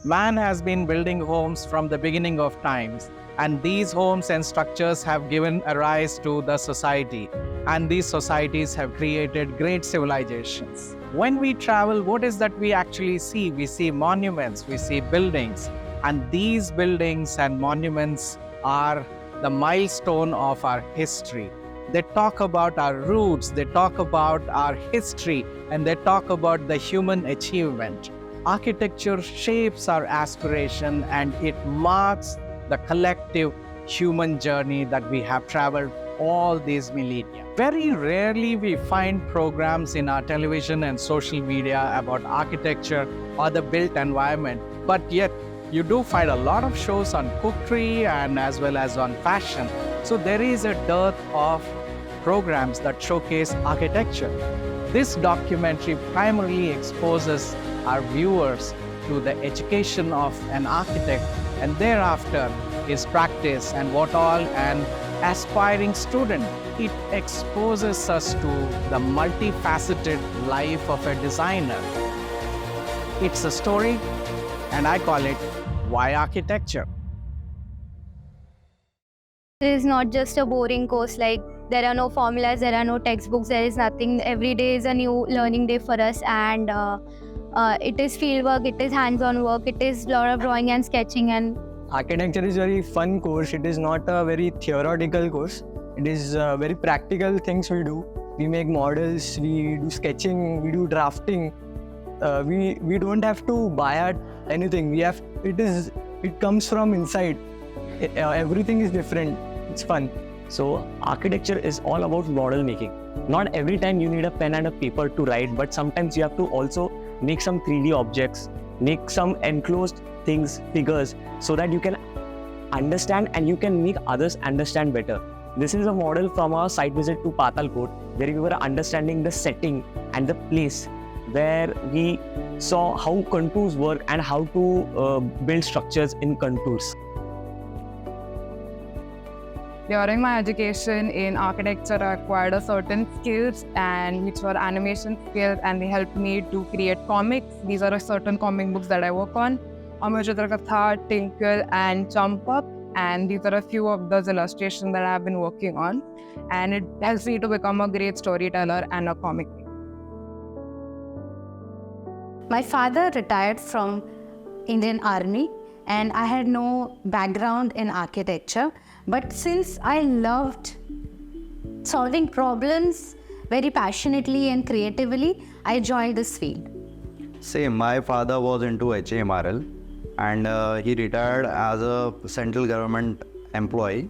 Man has been building homes from the beginning of times, and these homes and structures have given a rise to the society, and these societies have created great civilizations. When we travel, what is that we actually see? We see monuments, we see buildings, and these buildings and monuments are the milestone of our history. They talk about our roots, they talk about our history, and they talk about the human achievement. Architecture shapes our aspiration and it marks the collective human journey that we have traveled all these millennia. Very rarely we find programs in our television and social media about architecture or the built environment, but yet you do find a lot of shows on cookery and as well as on fashion. So there is a dearth of programs that showcase architecture. This documentary primarily exposes our viewers to the education of an architect and thereafter his practice and what all an aspiring student. It exposes us to the multifaceted life of a designer. It's a story and I call it Why Architecture. It is not just a boring course, like there are no formulas, there are no textbooks, there is nothing. Every day is a new learning day for us, and it is field work, it is hands-on work, it is a lot of drawing and sketching. And architecture is very fun course. It is not a very theoretical course. It is very practical things we do. We make models, we do sketching, we do drafting. We don't have to buy at anything. It comes from inside. Everything is different. It's fun. So architecture is all about model making. Not every time you need a pen and a paper to write, but sometimes you have to also make some 3D objects, make some enclosed things, figures, so that you can understand and you can make others understand better. This is a model from our site visit to Patalkot, where we were understanding the setting and the place, where we saw how contours work and how to build structures in contours. During my education in architecture, I acquired a certain skills and which were animation skills, and they helped me to create comics. These are a certain comic books that I work on. Amar Chitrakatha, Tinkle and Jump Up, and these are a few of those illustrations that I have been working on, and it helps me to become a great storyteller and a comic maker. My father retired from Indian Army and I had no background in architecture. But since I loved solving problems very passionately and creatively, I joined this field. Same, my father was into HMRL and he retired as a central government employee.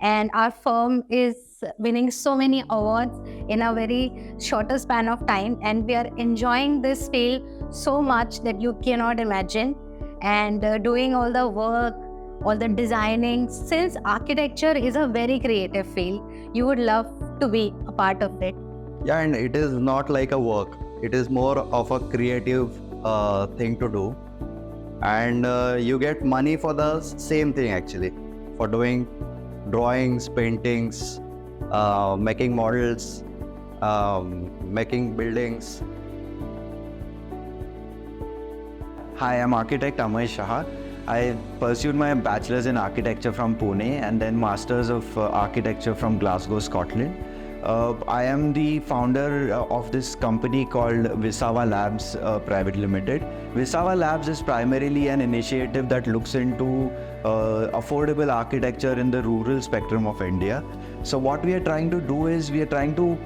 And our firm is winning so many awards in a very shorter span of time, and we are enjoying this field so much that you cannot imagine, and doing all the work, all the designing. Since architecture is a very creative field, you would love to be a part of it. Yeah, and it is not like a work. It is more of a creative thing to do. And you get money for the same thing actually, for doing drawings, paintings, making models, making buildings. Hi, I'm architect Amay Shah. I pursued my bachelor's in architecture from Pune and then masters of architecture from Glasgow, Scotland. I am the founder of this company called Visava Labs Private Limited. Visava Labs is primarily an initiative that looks into affordable architecture in the rural spectrum of India. So what we are trying to do is we are trying to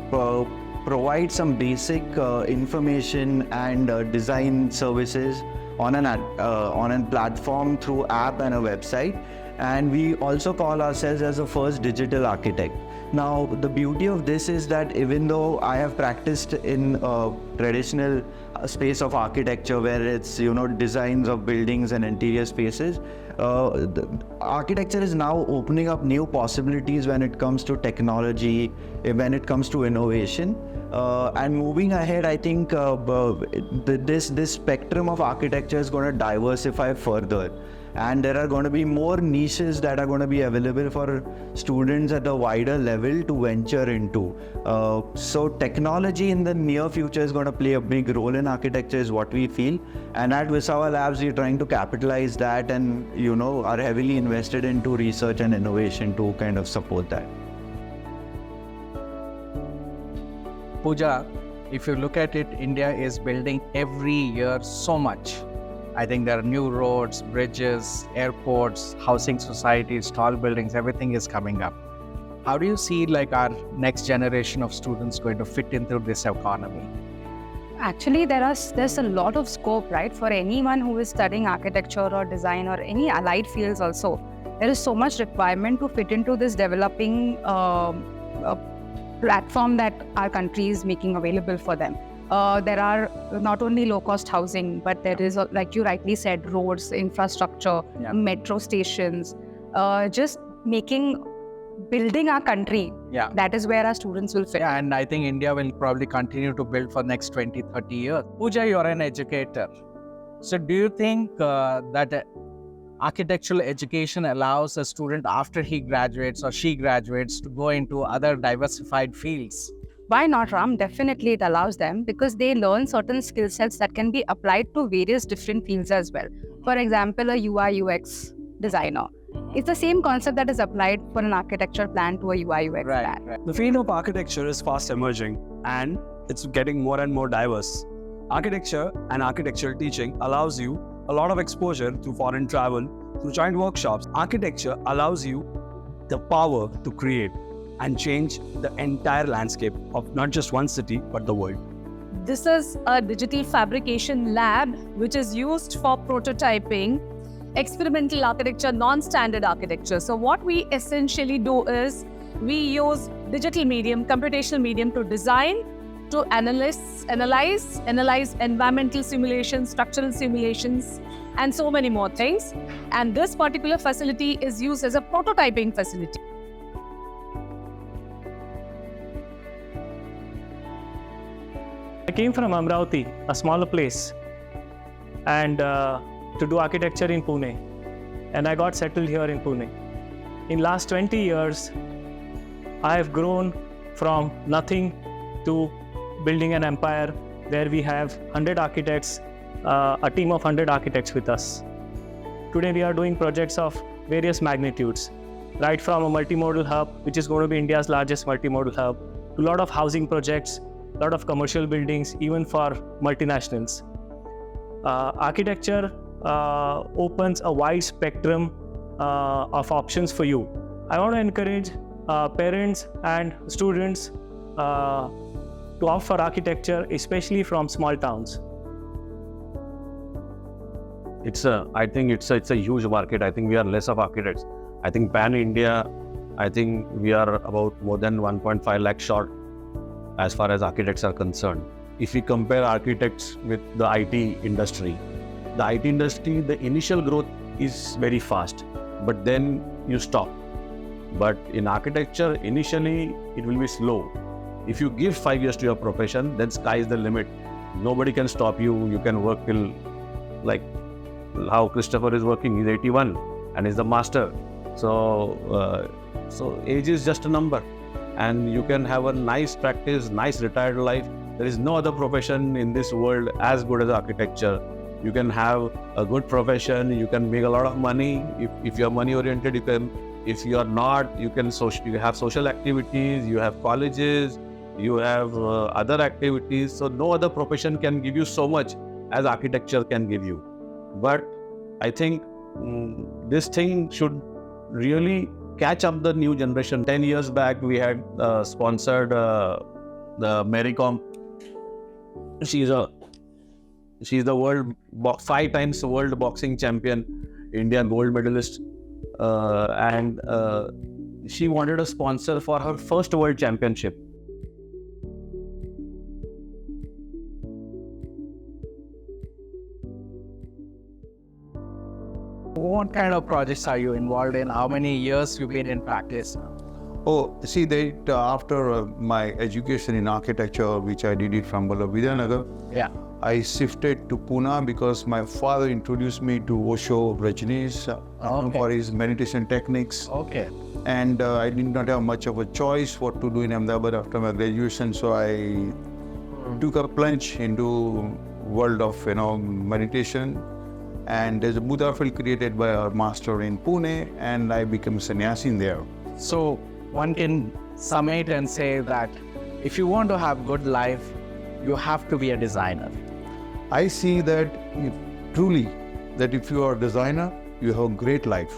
provide some basic information and design services on a platform through app and a website, and we also call ourselves as the first digital architect. Now the beauty of this is that even though I have practiced in traditional space of architecture where it's designs of buildings and interior spaces, the architecture is now opening up new possibilities when it comes to technology, when it comes to innovation. And moving ahead, I think this spectrum of architecture is going to diversify further. and there are going to be more niches that are going to be available for students at a wider level to venture into. So technology in the near future is going to play a big role in architecture, is what we feel. And at Visava Labs, we're trying to capitalize that, and are heavily invested into research and innovation to kind of support that. Pooja, if you look at it, India is building every year so much. I think there are new roads, bridges, airports, housing societies, tall buildings, everything is coming up. How do you see our next generation of students going to fit into this economy? Actually, there's a lot of scope, right, for anyone who is studying architecture or design or any allied fields also. There is so much requirement to fit into this developing platform that our country is making available for them. There are not only low-cost housing, but there is, like you rightly said, roads, infrastructure, metro stations, just building our country. Yeah. That is where our students will fit. Yeah, and I think India will probably continue to build for next 20, 30 years. Pooja, you're an educator. So do you think that architectural education allows a student after he graduates or she graduates to go into other diversified fields? Why not, Ram? Definitely it allows them, because they learn certain skill sets that can be applied to various different fields as well. For example, a UI UX designer. It's the same concept that is applied for an architecture plan to a UI UX plan. Right. The field of architecture is fast emerging and it's getting more and more diverse. Architecture and architectural teaching allows you a lot of exposure through foreign travel, through joint workshops. Architecture allows you the power to create and change the entire landscape of not just one city, but the world. This is a digital fabrication lab which is used for prototyping experimental architecture, non-standard architecture. So what we essentially do is we use digital medium, computational medium to design, to analyze environmental simulations, structural simulations, and so many more things. And this particular facility is used as a prototyping facility. I came from Amravati, a smaller place, and to do architecture in Pune. And I got settled here in Pune. In last 20 years, I have grown from nothing to building an empire where we have 100 architects, a team of 100 architects with us. Today we are doing projects of various magnitudes, right from a multimodal hub, which is going to be India's largest multimodal hub, to a lot of housing projects, a lot of commercial buildings, even for multinationals. Architecture opens a wide spectrum of options for you. I want to encourage parents and students to opt for architecture, especially from small towns. I think it's a huge market. I think we are less of architects. I think pan-India, I think we are about more than 1.5 lakh short as far as architects are concerned. If we compare architects with the IT industry, the initial growth is very fast, but then you stop. But in architecture, initially it will be slow. If you give 5 years to your profession, then sky is the limit. Nobody can stop you. You can work till, like how Christopher is working, he's 81 and he's the master. So age is just a number, and you can have a nice practice, nice retired life. There is no other profession in this world as good as architecture. You can have a good profession, you can make a lot of money. If you're money oriented, you can. If you are not, you have social activities, you have colleges, you have other activities. So no other profession can give you so much as architecture can give you. But I think this thing should really catch up the new generation. 10 years back, we had sponsored the Mary Kom. She's the world 5 times world boxing champion, India gold medalist, and she wanted a sponsor for her first world championship. What kind of projects are you involved in? How many years you've been in practice? Oh, see, after my education in architecture, which I did it from Vidyanagar, Yeah. I shifted to Pune because my father introduced me to Osho Rajneesh for his meditation techniques. Okay. And I did not have much of a choice what to do in Ahmedabad after my graduation, so I took a plunge into world of meditation. And there's a Buddha field created by our master in Pune, and I became sannyasi in there. So one can sum it and say that if you want to have good life, you have to be a designer. I see that truly that if you are a designer, you have a great life.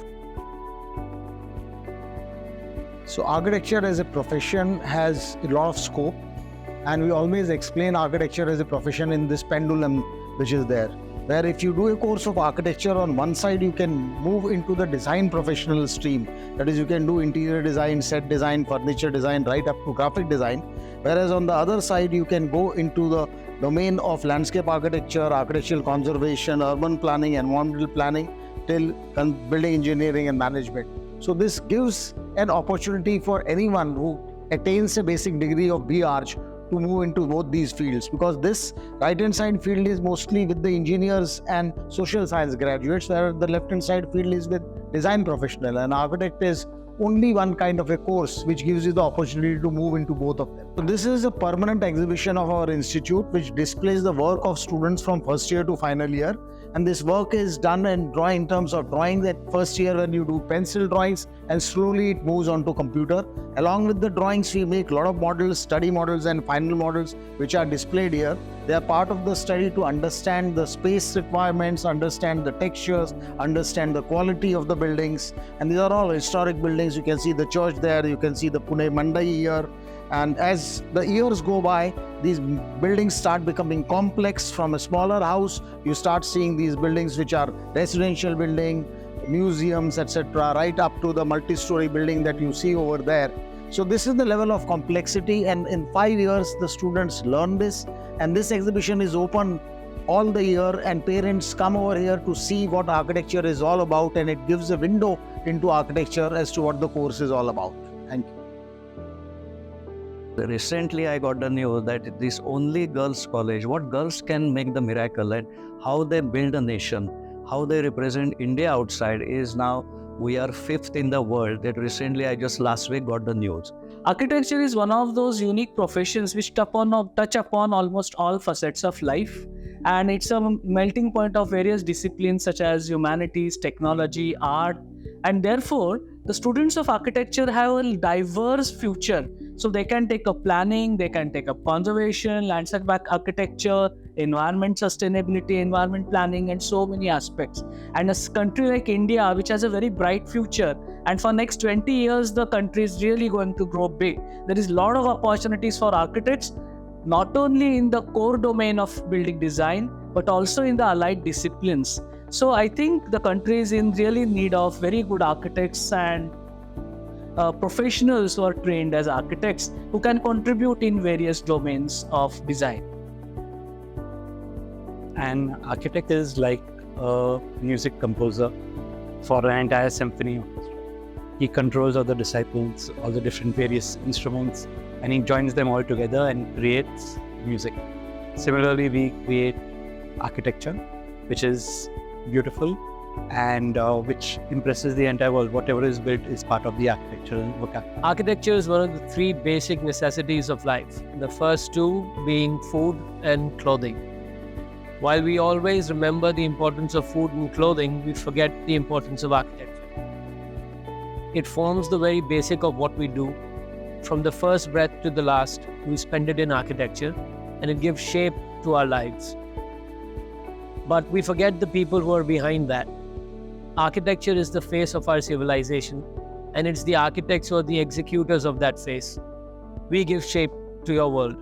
So architecture as a profession has a lot of scope, and we always explain architecture as a profession in this pendulum which is there, where if you do a course of architecture on one side, you can move into the design professional stream. That is, you can do interior design, set design, furniture design, right up to graphic design. Whereas on the other side, you can go into the domain of landscape architecture, architectural conservation, urban planning, environmental planning, till building engineering and management. So this gives an opportunity for anyone who attains a basic degree of B.Arch to move into both these fields, because this right-hand side field is mostly with the engineers and social science graduates, where the left-hand side field is with design professional, and architect is only one kind of a course which gives you the opportunity to move into both of them. So this is a permanent exhibition of our institute which displays the work of students from first year to final year. And this work is done in terms of drawing. That first year when you do pencil drawings, and slowly it moves on to computer. Along with the drawings, we make a lot of models, study models and final models, which are displayed here. They are part of the study to understand the space requirements, understand the textures, understand the quality of the buildings. And these are all historic buildings. You can see the church there, you can see the Pune Mandai here. And as the years go by, these buildings start becoming complex. From a smaller house, you start seeing these buildings which are residential building, museums, etc., right up to the multi-story building that you see over there. So this is the level of complexity, and in 5 years, the students learn this. And this exhibition is open all the year, and parents come over here to see what architecture is all about, and it gives a window into architecture as to what the course is all about. Thank you. Recently, I got the news that this only girls' college, what girls can make the miracle, and how they build a nation, how they represent India outside is now we are 5th in the world. That recently, I just last week got the news. Architecture is one of those unique professions which touch upon almost all facets of life, and it's a melting point of various disciplines such as humanities, technology, art, and therefore the students of architecture have a diverse future. So they can take up planning, they can take up conservation, landscape architecture, environment sustainability, environment planning, and so many aspects. And a country like India, which has a very bright future, and for next 20 years, the country is really going to grow big. There is a lot of opportunities for architects, not only in the core domain of building design, but also in the allied disciplines. So I think the country is in really need of very good architects and professionals who are trained as architects who can contribute in various domains of design. An architect is like a music composer for an entire symphony orchestra. He controls all the disciplines, all the different various instruments, and he joins them all together and creates music. Similarly, we create architecture, which is beautiful and which impresses the entire world. Whatever is built is part of the architectural vocabulary. Architecture is one of the 3 basic necessities of life. The first 2 being food and clothing. While we always remember the importance of food and clothing, we forget the importance of architecture. It forms the very basic of what we do. From the first breath to the last, we spend it in architecture, and it gives shape to our lives. But we forget the people who are behind that. Architecture is the face of our civilization, and it's the architects who are the executors of that face. We give shape to your world.